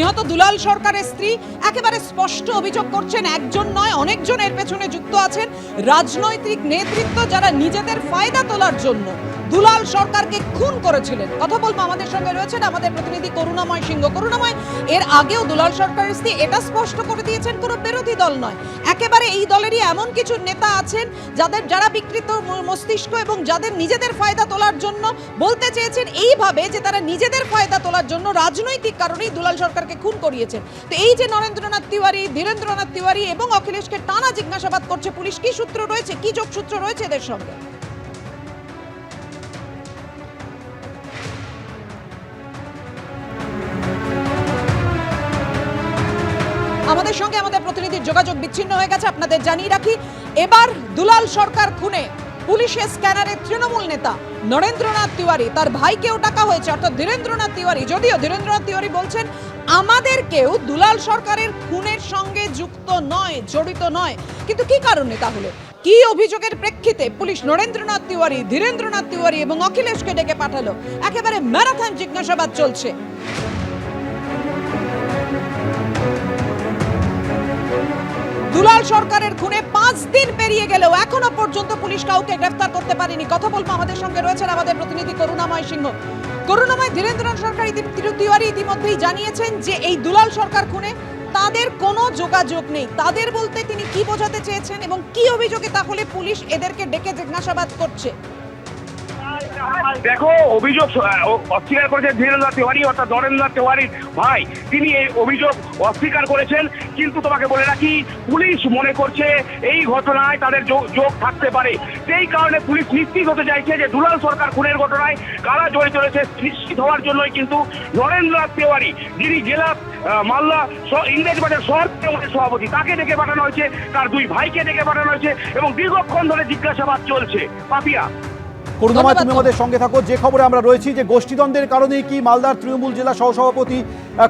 নিহত দুলাল সরকারের স্ত্রী একেবারে স্পষ্ট অভিযোগ করছেন, একজন নয় অনেকজন এর পেছনে যুক্ত আছেন। রাজনৈতিক নেতৃত্ব যারা নিজেদের ফায়দা তোলার জন্য দুলাল সরকারকে খুন করেছিলেন। কথা বলবো, আমাদের সঙ্গে রয়েছেন আমাদের প্রতিনিধি করুণাময় সিংহ। করুণাময়, এর আগেও দুলাল সরকারের স্ত্রী এটা স্পষ্ট করে দিয়েছেন কোনো বিরোধী দল নয়, একেবারে এই দলেরই এমন কিছু নেতা আছেন যারা বিকৃত মস্তিষ্ক এবং যাদের নিজেদের ফায়দা তোলার জন্য বলতে চেয়েছেন এইভাবে যে তারা নিজেদের ফায়দা তোলার জন্য রাজনৈতিক কারণেই দুলাল সরকারকে খুন করিয়েছেন। তো এই যে নরেন্দ্রনাথ তিওয়ারি, ধীরেন্দ্রনাথ তিওয়ারি এবং অখিলেশকে টানা জিজ্ঞাসাবাদ করছে পুলিশ, কি সূত্র রয়েছে, কি যোগসূত্র রয়েছে এদের সঙ্গে? আমাদের সঙ্গে আমাদের প্রতিনিধির যোগাযোগ বিচ্ছিন্ন হয়ে গেছে। আপনাদের জানিয়ে রাখি, এবার দুলাল সরকার খুনে পুলিশের স্ক্যানারে তৃণমূল নেতা নরেন্দ্রনাথ তিওয়ারি, তার ভাইকেও ডাকা হয়েছে, অর্থাৎ ধীরেন্দ্রনাথ তিওয়ারি। যদিও ধীরেন্দ্রনাথ তিওয়ারি বলছেন আমাদেরকেও দুলাল সরকারের খুনের সঙ্গে যুক্ত নয়, জড়িত নয়। কিন্তু কি কারণে, তাহলে কি অভিযোগের প্রেক্ষিতে পুলিশ নরেন্দ্রনাথ তিওয়ারি, ধীরেন্দ্রনাথ তিওয়ারি এবং অখিলেশকে ডেকে পাঠালো? একেবারে ম্যারাথন জিজ্ঞাসাবাদ চলছে। দুলাল সরকারের খুনে ৫ দিন পেরিয়ে গেলেও এখনো পর্যন্ত পুলিশ কাউকে গ্রেফতার করতে পারেনি। কথা বলবো, আমাদের সঙ্গে রয়েছেন আমাদের প্রতিনিধি করুণাময় সিংহ। করুণাময়, ধীরেন্দ্রনাথ সরকার তিওয়ারি ইতিমধ্যেই জানিয়েছেন যে এই দুলাল সরকার খুনে তাদের কোনো যোগাযোগ নেই। তাদের বলতে তিনি কি বোঝাতে চেয়েছেন এবং কি অভিযোগে তাহলে পুলিশ এদেরকে ডেকে জিজ্ঞাসাবাদ করছে? দেখো, অভিযোগ অস্বীকার করেছেন ধীরেন্দ্রনাথ তিওয়ারি, অর্থাৎ নরেন্দ্রনাথ তিওয়ারির ভাই। তিনি এই অভিযোগ অস্বীকার করেছেন, কিন্তু তোমাকে বলে রাখি পুলিশ মনে করছে এই ঘটনায় তাদের যোগ থাকতে পারে। সেই কারণে পুলিশ নিশ্চিত হতে চাইছে যে দুলাল সরকার খুনের ঘটনায় কারা জড়িত রয়েছে নিশ্চিত হওয়ার জন্যই কিন্তু নরেন্দ্রনাথ তিওয়ারি, যিনি জেলা মালদা ইংরেজবাজার শহর তৃণমূলের সভাপতি, তাকে ডেকে পাঠানো হয়েছে, তার দুই ভাইকে ডেকে পাঠানো হয়েছে এবং দীর্ঘক্ষণ ধরে জিজ্ঞাসাবাদ চলছে। পাপিয়া, করুণাময়, তুমি আমাদের সঙ্গে থাকো। যে খবরে আমরা রয়েছি যে গোষ্ঠীদ্বন্দ্বের কারণেই কি মালদার তৃণমূল জেলা সহসভাপতি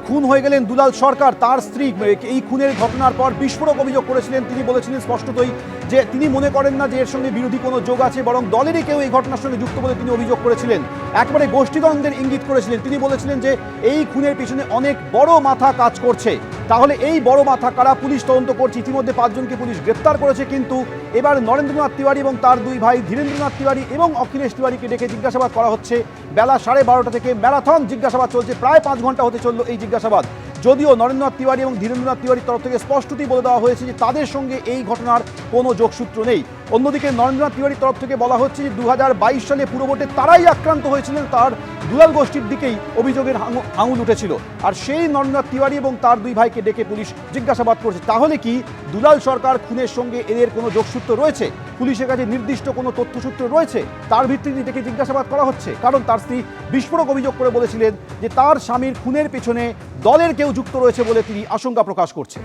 খুন হয়ে গেলেন দুলাল সরকার। তার স্ত্রী এই খুনের ঘটনার পর বিস্ফোরক অভিযোগ করেছিলেন। তিনি বলেছিলেন স্পষ্টতই যে তিনি মনে করেন না যে এর সঙ্গে বিরোধী কোনো যোগ আছে, বরং দলেরই কেউ এই ঘটনার সঙ্গে যুক্ত বলে তিনি অভিযোগ করেছিলেন। একবারে গোষ্ঠীদ্বন্দ্বের ইঙ্গিত করেছিলেন। তিনি বলেছিলেন যে এই খুনের পিছনে অনেক বড় মাথা কাজ করছে। তাহলে এই বড় মাথা কারা, পুলিশ তদন্ত করছে। ইতিমধ্যে ৫ জনকে পুলিশ গ্রেপ্তার করেছে, কিন্তু এবার নরেন্দ্রনাথ তিওয়ারি এবং তার দুই ভাই ধীরেন্দ্রনাথ তিওয়ারি এবং অখিলেশ তিওয়ারিকে ডেকে জিজ্ঞাসাবাদ করা হচ্ছে। বেলা 12:30 থেকে ম্যারাথন জিজ্ঞাসাবাদ চলছে, প্রায় 5 ঘন্টা হতে চলল এই জিজ্ঞাসাবাদ। যদিও নরেন্দ্রনাথ তিওয়ারি এবং ধীরেন্দ্রনাথ তিওয়ারির তরফ থেকে স্পষ্টতই বলে দেওয়া হয়েছে যে তাদের সঙ্গে এই ঘটনার কোনো যোগসূত্র নেই। অন্যদিকে নরেন্দ্রনাথ তিওয়ারির তরফ থেকে বলা হচ্ছে যে 2022 সালে পুরভোটে তারাই আক্রান্ত হয়েছিলেন, তার দুলাল গোষ্ঠীর দিকেই অভিযোগের আঙুল উঠেছিল। আর সেই নরেন্দ্রনাথ তিওয়ারি এবং তার দুই ভাইকে ডেকে পুলিশ জিজ্ঞাসাবাদ করছে। তাহলে কি দুলাল সরকার খুনের সঙ্গে এদের কোনো যোগসূত্র রয়েছে? পুলিশের কাছে নির্দিষ্ট কোনো তথ্যসূত্র রয়েছে? তার ভিত্তিতে ডেকে জিজ্ঞাসাবাদ করা হচ্ছে, কারণ তার স্ত্রী বিস্ফোরক অভিযোগ করে বলেছিলেন যে তার স্বামীর খুনের পেছনে দলের কেউ যুক্ত রয়েছে বলে তিনি আশঙ্কা প্রকাশ করছেন।